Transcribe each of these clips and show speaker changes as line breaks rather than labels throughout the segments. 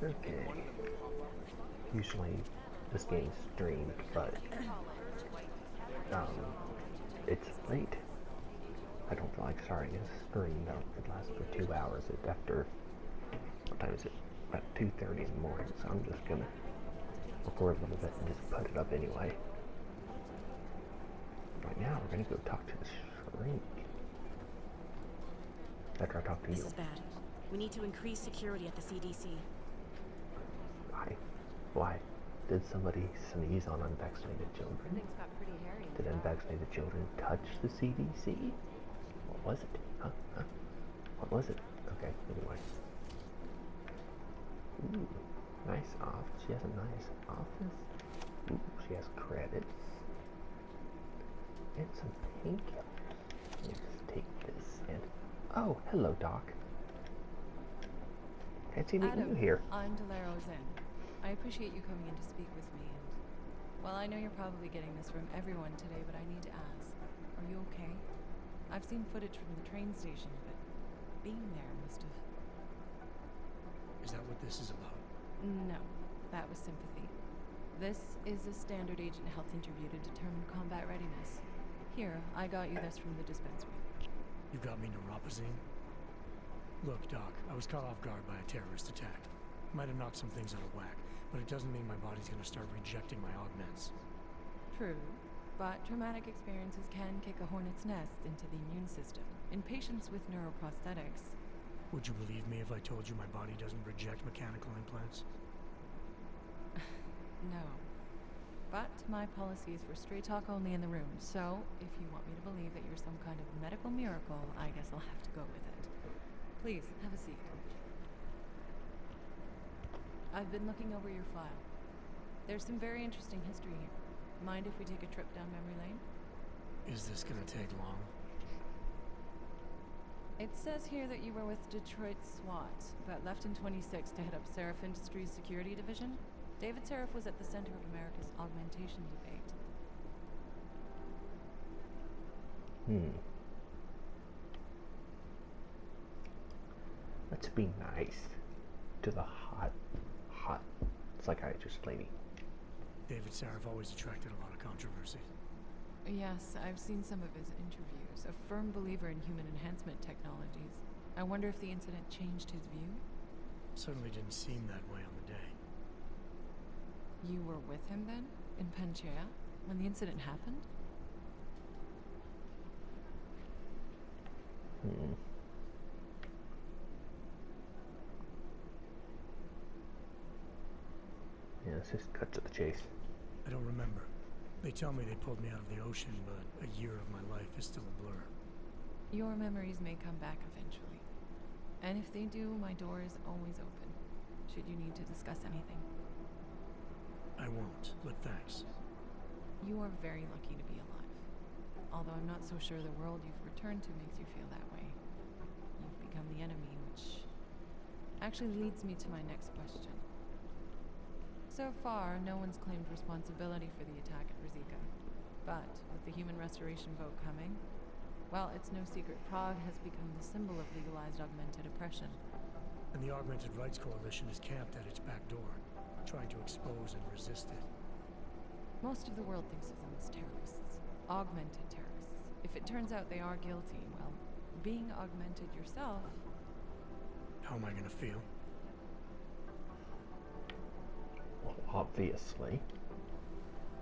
Okay. Usually this game's streamed, but um, it's late. I don't feel like starting a stream that would last for 2 hours. After, what time is it? About 2:30 in the morning, so I'm just gonna record a little bit and just put it up anyway. Right now, we're gonna go talk to the shrink. After I talk to you.
This is bad. We need to increase security at the CDC.
Why? Did somebody sneeze on unvaccinated children?
Things got pretty hairy.
Did unvaccinated children touch the CDC? What was it? Huh? What was it? Okay, anyway. Ooh, nice office. She has a nice office. Ooh, she has credits. And some painkillers. Let me just take this and... Oh, hello, Doc. Fancy meeting you here.
I'm Delaro Zen. I appreciate you coming in to speak with me, and... Well, I know you're probably getting this from everyone today, but I need to ask. Are you okay? I've seen footage from the train station, but being there must have...
Is that what this is about?
No, that was sympathy. This is a standard agent health interview to determine combat readiness. Here, I got you this from the dispensary.
You got me neuropazine? Look, Doc, I was caught off guard by a terrorist attack. Might have knocked some things out of whack, but it doesn't mean my body's gonna start rejecting my augments.
True, but traumatic experiences can kick a hornet's nest into the immune system. In patients with neuroprosthetics...
Would you believe me if I told you my body doesn't reject mechanical implants?
No. But my policy is for straight talk only in the room, so if you want me to believe that you're some kind of medical miracle, I guess I'll have to go with it. Please, have a seat. I've been looking over your file. There's some very interesting history here. Mind if we take a trip down memory lane?
Is this gonna take long?
It says here that you were with Detroit SWAT, but left in 26 to head up Seraph Industries Security Division. David Seraph was at the center of America's augmentation debate.
Let's be nice to the hot psychiatrist lady.
David Seraph always attracted a lot of controversy.
Yes, I've seen some of his interviews. A firm believer in human enhancement technologies. I wonder if the incident changed his view?
Certainly didn't seem that way on the day.
You were with him then? In Panchea? When the incident happened?
Yeah, let's just cut to the chase.
I don't remember. They tell me they pulled me out of the ocean, but a year of my life is still a blur.
Your memories may come back eventually. And if they do, my door is always open, should you need to discuss anything.
I won't, but thanks.
You are very lucky to be alive. Although I'm not so sure the world you've returned to makes you feel that way. You've become the enemy, which actually leads me to my next question. So far, no one's claimed responsibility for the attack at Rizika. But with the human restoration vote coming, well, it's no secret Prague has become the symbol of legalized augmented oppression.
And the Augmented Rights Coalition is camped at its back door, trying to expose and resist it.
Most of the world thinks of them as terrorists. Augmented terrorists. If it turns out they are guilty, well, being augmented yourself...
How am I gonna feel?
Well, obviously.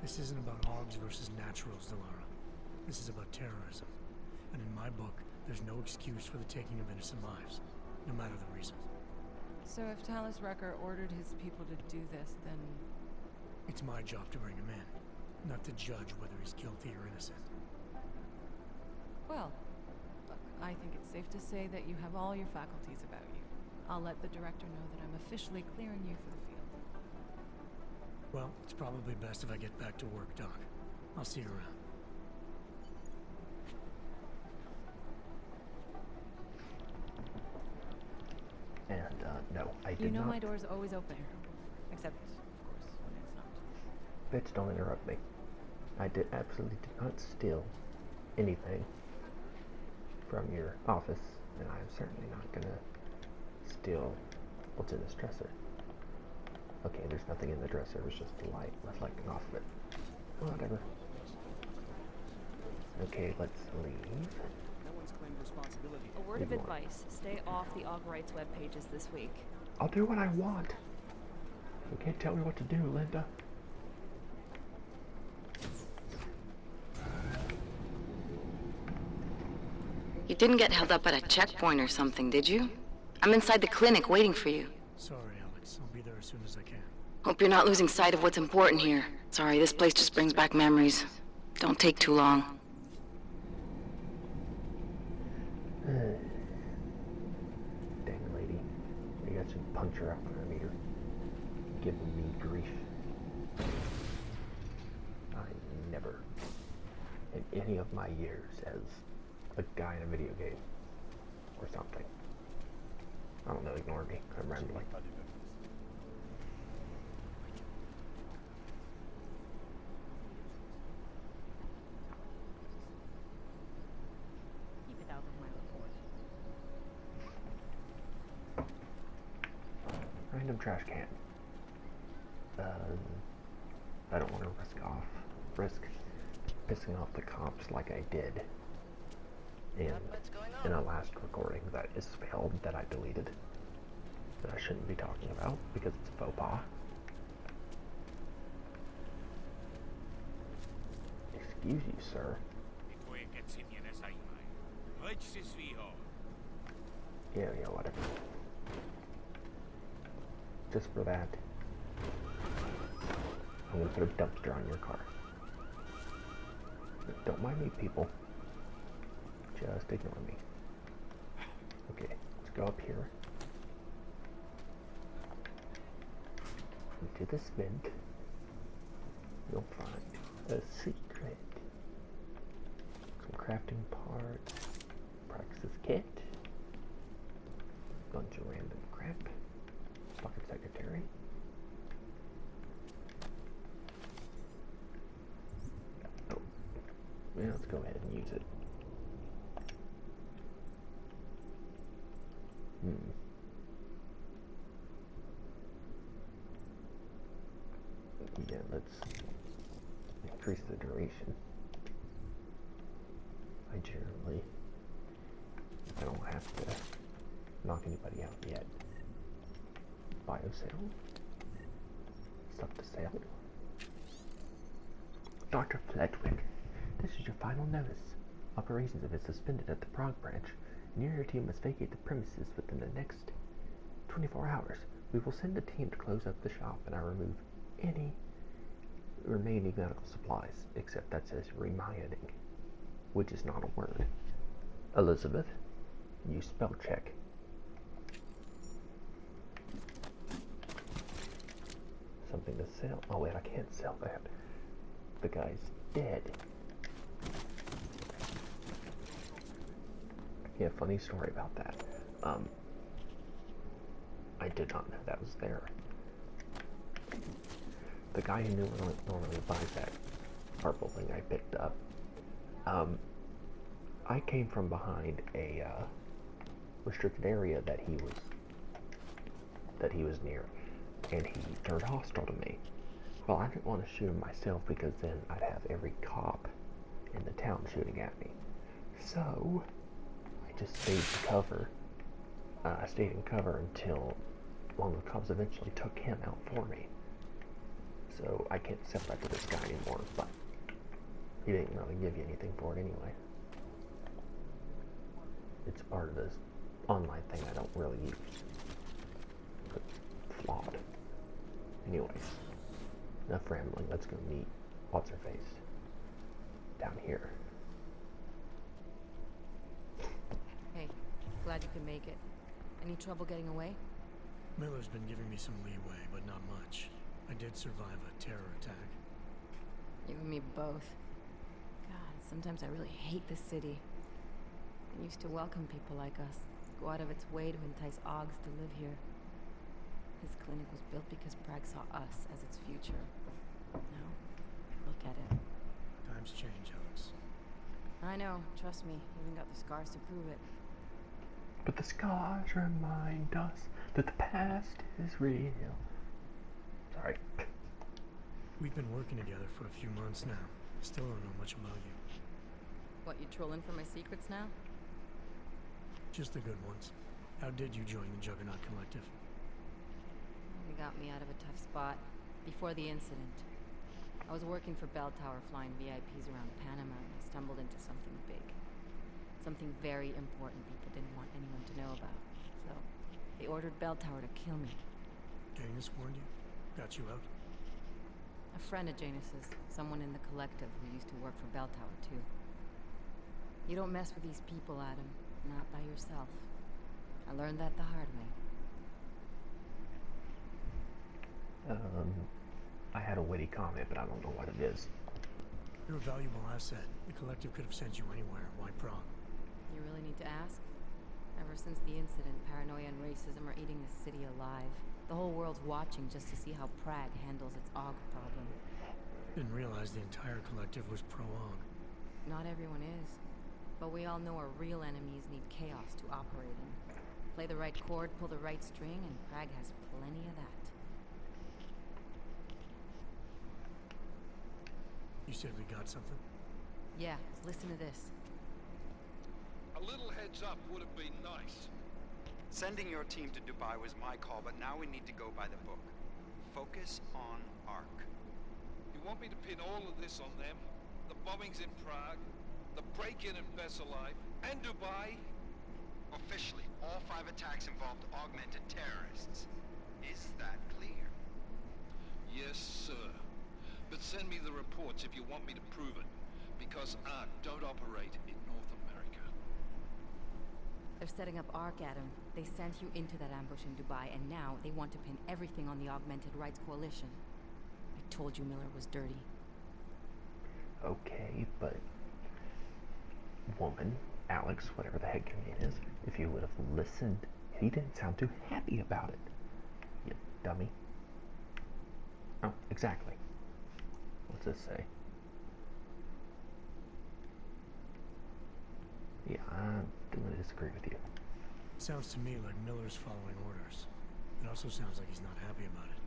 This isn't about hogs versus naturals, Delara. This is about terrorism. And in my book, there's no excuse for the taking of innocent lives, no matter the reason.
So if Talus Rucker ordered his people to do this, then...
It's my job to bring him in, not to judge whether he's guilty or innocent.
Well, look, I think it's safe to say that you have all your faculties about you. I'll let the director know that I'm officially clearing you for the field.
Well, it's probably best if I get back to work, Doc. I'll see you around.
And, no, I did not...
You know my door's always open. Except, of course, when it's not.
Bitch, don't interrupt me. I absolutely did not steal anything from your office, and I'm certainly not gonna steal what's in this dresser. Okay, there's nothing in the dresser. It was just the light reflecting off of it. Whatever. Okay, let's leave.
No one's claimed responsibility.
A word of advice. Stay off the Aug Rights web pages this week.
I'll do what I want. You can't tell me what to do, Linda.
You didn't get held up at a checkpoint or something, did you? I'm inside the clinic waiting for you.
Sorry, Alex. I'll be there as soon as I can.
Hope you're not losing sight of what's important here. Sorry, this place just brings back memories. Don't take too long.
Dang lady. Maybe I should punch her out when I meet her. Giving me grief. I never, in any of my years as a guy in a video game or something. I don't know, ignore me. I'm rambling.
Keep it out of my report.
Random trash can. I don't want to risk pissing off the cops like I did in a last recording that is failed, that I deleted, that I shouldn't be talking about because it's faux pas. Excuse you, sir. Yeah, whatever. Just for that, I'm gonna put a dumpster on your car. Don't mind me, people. Just ignore me. Okay, let's go up here. Into this vent. You'll find a secret. Some crafting parts. Praxis kit. Bunch of random crap. Pocket secretary. Oh. Yeah, let's go ahead and use it. Yeah, let's increase the duration. I don't have to knock anybody out yet. Bio sale? Stuff to sell? Dr. Fledwick, this is your final notice. Operations have been suspended at the Prague branch, and your team must vacate the premises within the next 24 hours. We will send a team to close up the shop, and I remove any remaining medical supplies, except that says reminding, which is not a word. Elizabeth, use spell check. Something to sell. Oh wait, I can't sell that. The guy's dead. Yeah, funny story about that. I did not know that was there. The guy who normally buys that purple thing I picked up, I came from behind a restricted area that he was near, and he turned hostile to me. Well, I didn't want to shoot him myself because then I'd have every cop in the town shooting at me. So I just stayed in cover. I stayed in cover until one of the cops eventually took him out for me. So I can't sell that to this guy anymore, but he didn't really give you anything for it anyway. It's part of this online thing I don't really use. It's flawed. Anyways, enough rambling. Let's go meet what's-her-face down here.
Hey, glad you could make it. Any trouble getting away?
Miller's been giving me some leeway, but not much. I did survive a terror attack.
You and me both. God, sometimes I really hate this city. It used to welcome people like us, go out of its way to entice Augs to live here. This clinic was built because Prague saw us as its future. Now, look at it.
Times change, Alex.
I know, trust me, even got the scars to prove it.
But the scars remind us that the past is real. Sorry.
We've been working together for a few months now. Still don't know much about you.
What, you trolling for my secrets now?
Just the good ones. How did you join the Juggernaut Collective?
They got me out of a tough spot. Before the incident, I was working for Bell Tower flying VIPs around Panama and I stumbled into something big. Something very important people didn't want anyone to know about. So, they ordered Bell Tower to kill me.
Janus warned you? Got you out?
A friend of Janus's, someone in the collective who used to work for Bell Tower too. You don't mess with these people, Adam. Not by yourself. I learned that the hard way.
I had a witty comment, but I don't know what it is.
You're a valuable asset. The collective could have sent you anywhere. Why Prague?
You really need to ask? Ever since the incident, paranoia and racism are eating this city alive. The whole world's watching just to see how Prague handles its AUG problem.
Didn't realize the entire collective was pro-AUG.
Not everyone is. But we all know our real enemies need chaos to operate in. Play the right chord, pull the right string, and Prague has plenty of that.
You said we got something?
Yeah, listen to this.
A little heads up would have been nice.
Sending your team to Dubai was my call, but now we need to go by the book. Focus on ARC.
You want me to pin all of this on them? The bombings in Prague, the break-in in Veselai, and Dubai?
Officially, all 5 attacks involved augmented terrorists. Is that clear?
Yes, sir. But send me the reports if you want me to prove it, because ARC don't operate in North America.
They're setting up ARC, Adam. They sent you into that ambush in Dubai, and now they want to pin everything on the Augmented Rights Coalition. I told you Miller was dirty.
Okay, but woman, Alex, whatever the heck your name is, if you would have listened, he didn't sound too happy about it. You dummy. Oh, exactly. What's this say? Yeah, I'm gonna disagree with you.
Sounds to me like Miller's following orders. It also sounds like he's not happy about it.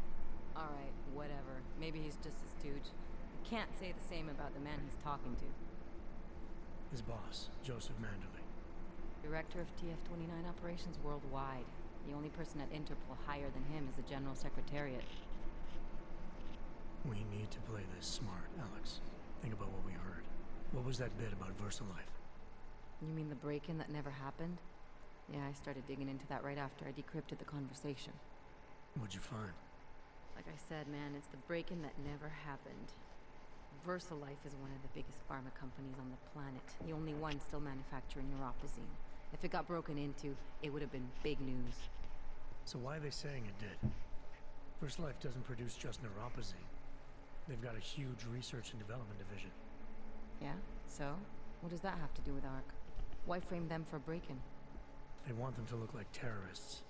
Alright, whatever. Maybe he's just a stooge. I can't say the same about the man he's talking to.
His boss, Joseph Manderley.
Director of TF-29 operations worldwide. The only person at Interpol higher than him is the General Secretariat.
We need to play this smart, Alex. Think about what we heard. What was that bit about VersaLife?
You mean the break-in that never happened? Yeah, I started digging into that right after I decrypted the conversation.
What'd you find?
Like I said, man, it's the break-in that never happened. VersaLife is one of the biggest pharma companies on the planet. The only one still manufacturing neuropozyne. If it got broken into, it would have been big news.
So why are they saying it did? VersaLife doesn't produce just neuropozyne. They've got a huge research and development division.
Yeah? So? What does that have to do with ARC? Why frame them for break-in?
They want them to look like terrorists.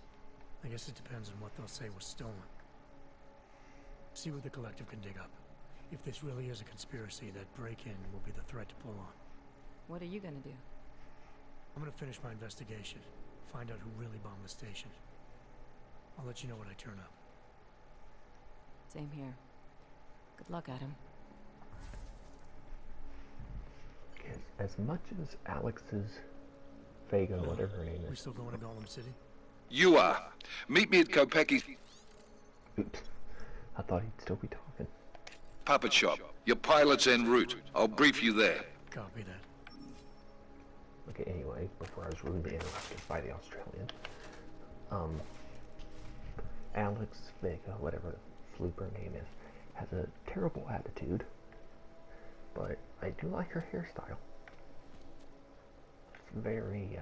I guess it depends on what they'll say was stolen. See what the collective can dig up. If this really is a conspiracy, that break-in will be the threat to pull on.
What are you gonna do?
I'm gonna finish my investigation. Find out who really bombed the station. I'll let you know when I turn up.
Same here. Good luck, Adam.
As much as Alex's Vega, whatever her name
We
is.
still going to Gollum City?
You are. Meet me at Kopecki's
Oops. I thought he'd still be talking.
puppet shop. Your pilot's en route. I'll brief you there.
Copy that.
Okay, anyway, before I was rudely interrupted by the Australian, Alex Vega, whatever the flooper name is, has a terrible attitude, but I do like her hairstyle. It's very,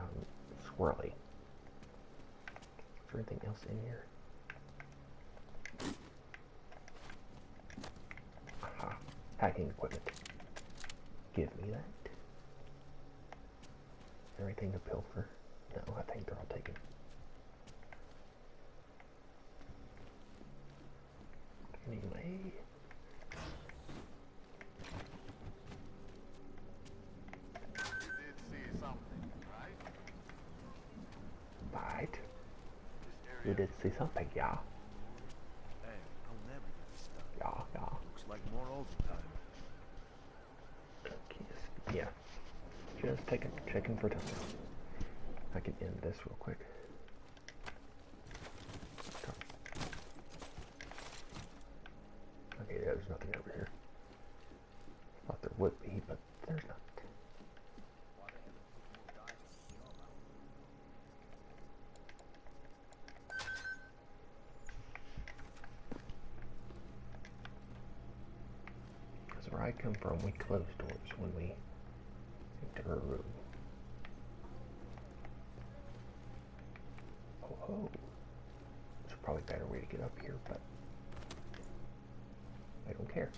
swirly. Is there anything else in here? Aha, hacking equipment. Give me that. Is there anything to pilfer? No, I think they're all taken. Anyway.
You did see something, right?
Right.
This area
You did see something, yeah.
Hey, I'll never get
Okay, yeah. Just checking for time. I can end this real quick. Okay, there's nothing over here. Thought there would be, but there's not. Because where I come from, we close doors when we enter a room. Oh, there's probably a better way to get up here, but I don't care.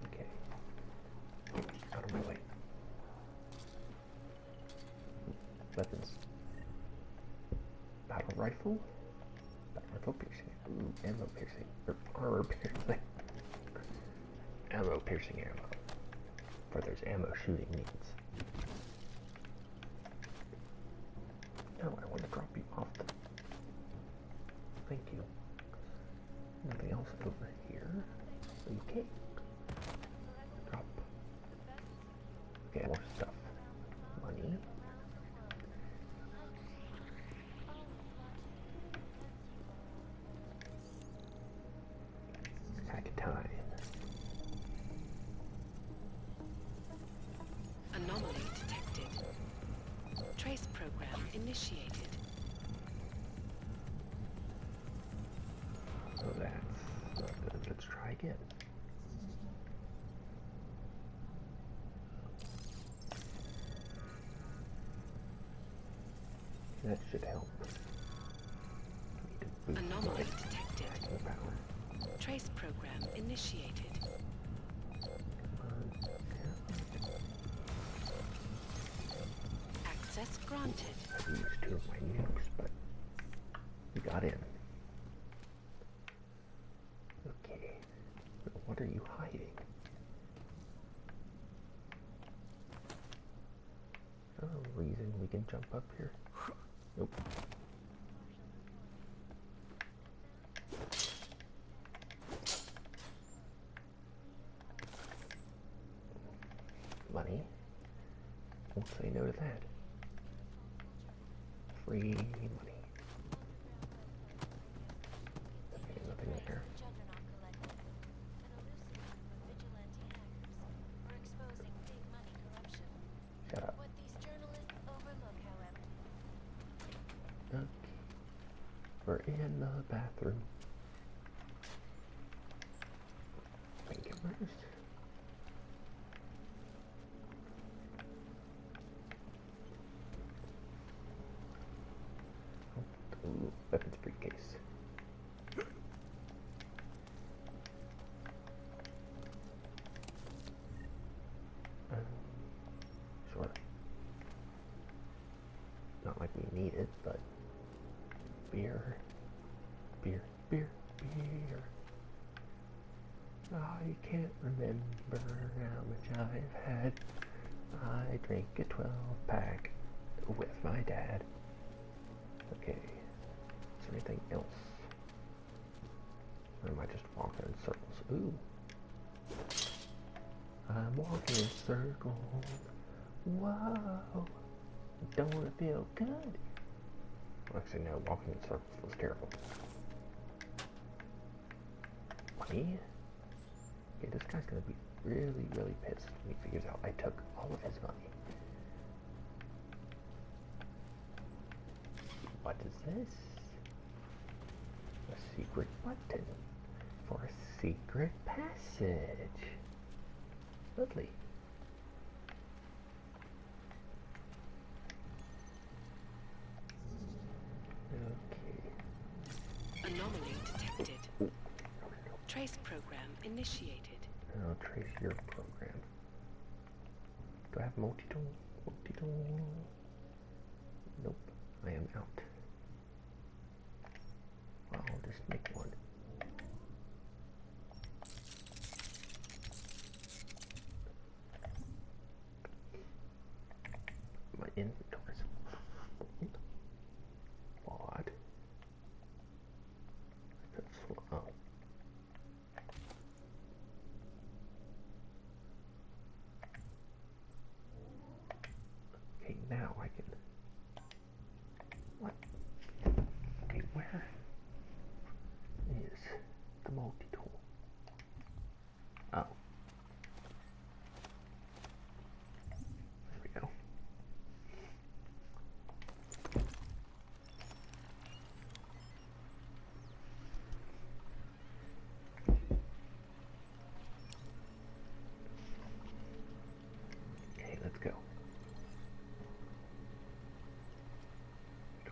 Okay. Out of my way. Weapons. Battle rifle? Battle rifle piercing. Ooh, ammo piercing. Or armor piercing. Ammo piercing ammo. For those ammo shooting needs. No, I want to drop you off. Thank you. Nothing else over here. Okay. Drop. Okay, more stuff. Money. Hack time.
Anomaly detected. Trace program initiated.
So that's not good. Let's try again. That should help.
Anomaly detected. Trace program initiated. Access granted.
I used two of my nukes, but we got in. Okay. What are you hiding? Oh, reason we can jump up here? Nope. Money. Won't say no to that. Free money. Okay, nothing there. Shut up. Okay. We're in the bathroom. Painkillers. Ooh, weapons briefcase. Sure. Not like we need it, but beer. Beer, beer, beer. I can't remember how much I've had. I drank a 12-pack with my dad. Okay. Is there anything else? Or am I just walking in circles? Ooh. I'm walking in circles. Whoa. Don't it feel good? Actually, no. Walking in circles was terrible. Money? Okay, this guy's gonna be really, really pissed when he figures out I took all of his money. What is this? A secret button for a secret passage. Lovely. Okay.
Anomaly detected. Trace program initiated.
I'll trace your program. Do I have multi-tool? Multi-tool? Nope. I am out. Well, I'll just make one. My inventory's odd.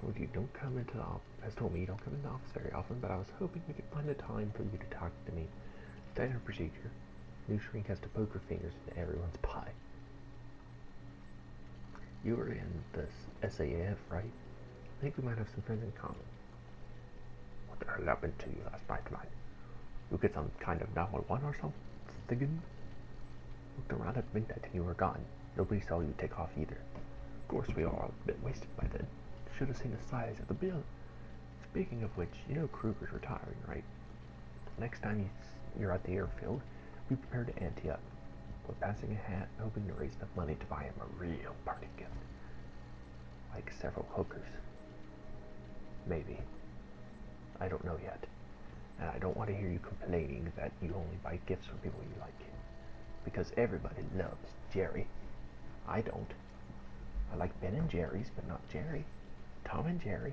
Well, you don't come into the office, has told me you don't come into the office very often, but I was hoping we could find a time for you to talk to me. Standard procedure. New shrink has to poke her fingers into everyone's pie. You were in this SAF, right? I think we might have some friends in common. What the hell happened to you last night, man? You get some kind of 911 or something? Looked around at midnight and you were gone. Nobody saw you take off either. Of course, we were all a bit wasted by then. Should have seen the size of the bill. Speaking of which, you know Kruger's retiring, right? Next time you're at the airfield, be prepared to ante up. We're passing a hat, hoping to raise enough money to buy him a real party gift. Like several hookers. Maybe. I don't know yet. And I don't want to hear you complaining that you only buy gifts for people you like. Because everybody loves Jerry. I don't. I like Ben and Jerry's, but not Jerry. Tom and Jerry.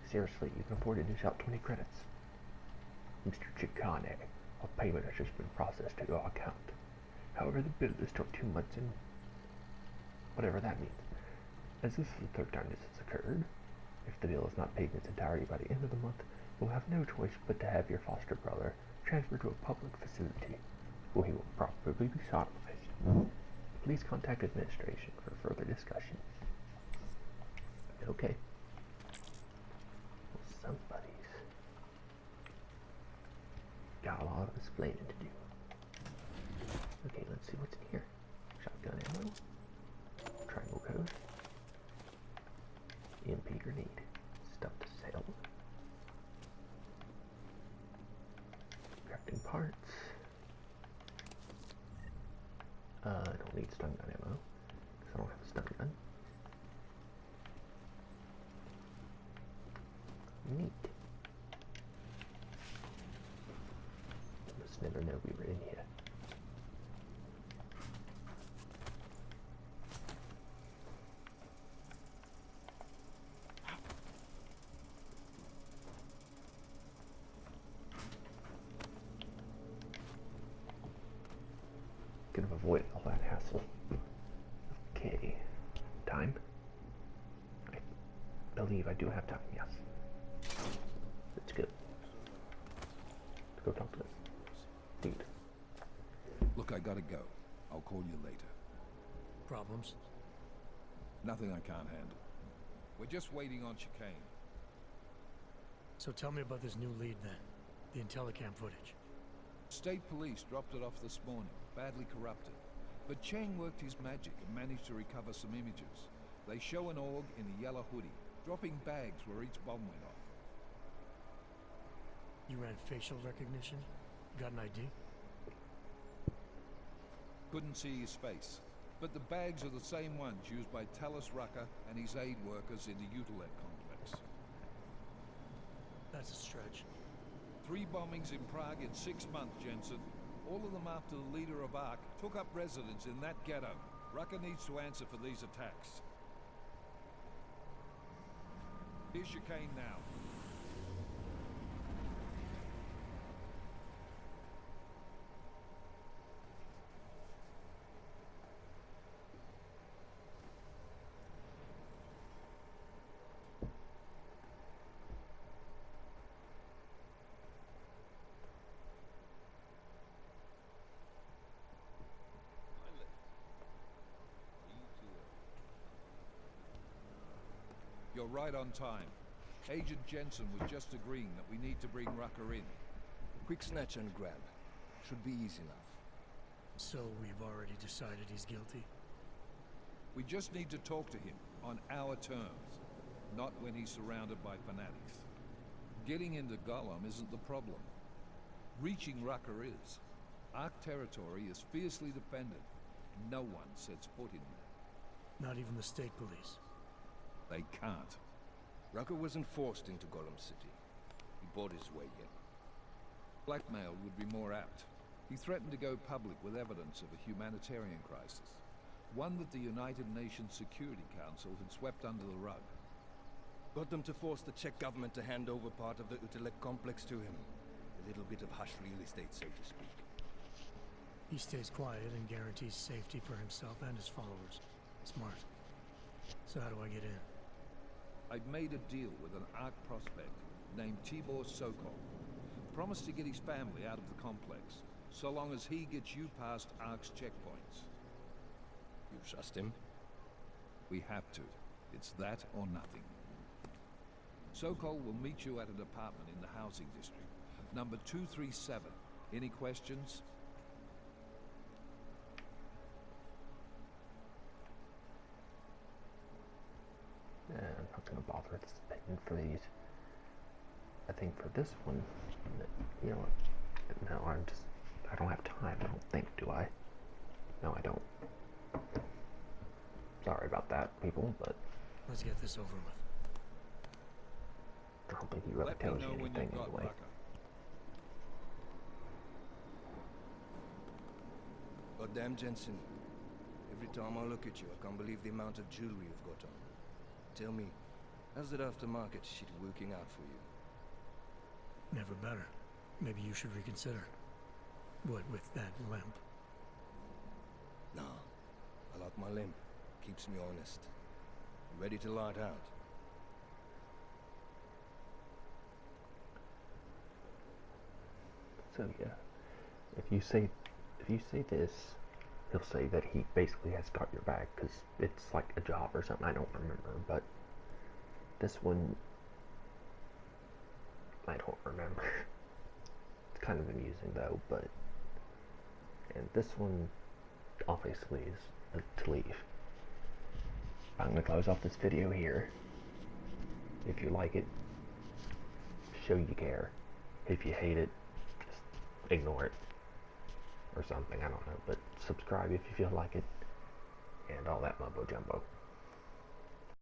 Seriously, you can afford to dish out 20 credits. Mr. Chicane, a payment has just been processed to your account. However, the bill is still 2 months in. Whatever that means. As this is the third time this has occurred, if the bill is not paid in its entirety by the end of the month, you'll have no choice but to have your foster brother transferred to a public facility, where he will probably be sodomized. Please contact administration for further discussion. Okay. Well, somebody's got a lot of explaining to do. Okay, let's see what's in here. Shotgun ammo. Triangle code. EMP grenade. Stuff to sell. Crafting parts. I don't need stun gun ammo, because I don't have a stun gun. Neat. Just never know we were in here. Could have avoided all that hassle. Okay. Time? I believe I do have time, yes. Let's go. Let's go talk to this dude.
Look, I gotta go. I'll call you later.
Problems?
Nothing I can't handle. We're just waiting on chicane.
So tell me about this new lead then. The Intellicam footage.
State police dropped it off this morning, badly corrupted. But Chang worked his magic and managed to recover some images. They show an org in a yellow hoodie, dropping bags where each bomb went off.
You ran facial recognition? Got an ID?
Couldn't see his face. But the bags are the same ones used by Talos Rucker and his aid workers in the Utilec complex.
That's a stretch.
3 bombings in Prague in 6 months, Jensen. All of them after the leader of ARC took up residence in that ghetto. Rucker needs to answer for these attacks. Here's chicane now. You're right on time. Agent Jensen was just agreeing that we need to bring Rucker in.
Quick snatch and grab. Should be easy enough.
So we've already decided he's guilty?
We just need to talk to him on our terms, not when he's surrounded by fanatics. Getting into Gollum isn't the problem. Reaching Rucker is. Ark territory is fiercely defended. No one sets foot in there.
Not even the state police?
They can't.
Rucker wasn't forced into Gollum City. He bought his way in.
Blackmail would be more apt. He threatened to go public with evidence of a humanitarian crisis. One that the United Nations Security Council had swept under the rug.
Got them to force the Czech government to hand over part of the Utilec complex to him. A little bit of hush real estate, so to speak.
He stays quiet and guarantees safety for himself and his followers. Smart. So how do I get in?
I've made a deal with an ARC prospect named Tibor Sokol. Promised to get his family out of the complex, so long as he gets you past ARC's checkpoints.
You trust him?
We have to. It's that or nothing. Sokol will meet you at an apartment in the housing district. Number 237. Any questions?
Yeah, I'm not gonna bother spending for these. I think for this one, you know, no, I don't have time, I don't think, do I? No, I don't. Sorry about that, people, but
Let's get this over with.
I don't think he really
Let me
tells you
know when
anything
you've got
anyway.
Rucker.
Goddamn, Jensen. Every time I look at you, I can't believe the amount of jewelry you've got on. Tell me, how's that aftermarket shit working out for you?
Never better. Maybe you should reconsider. What with that limp?
Nah, I like my limp. Keeps me honest. Ready to light out.
So yeah, if you say this, he'll say that he basically has got your back because it's like a job or something. I don't remember, but this one I don't remember. It's kind of amusing though, but and this one obviously is to leave. I'm gonna close off this video here. If you like it, show you care. If you hate it, just ignore it or something, I don't know, but subscribe if you feel like it and all that mumbo jumbo.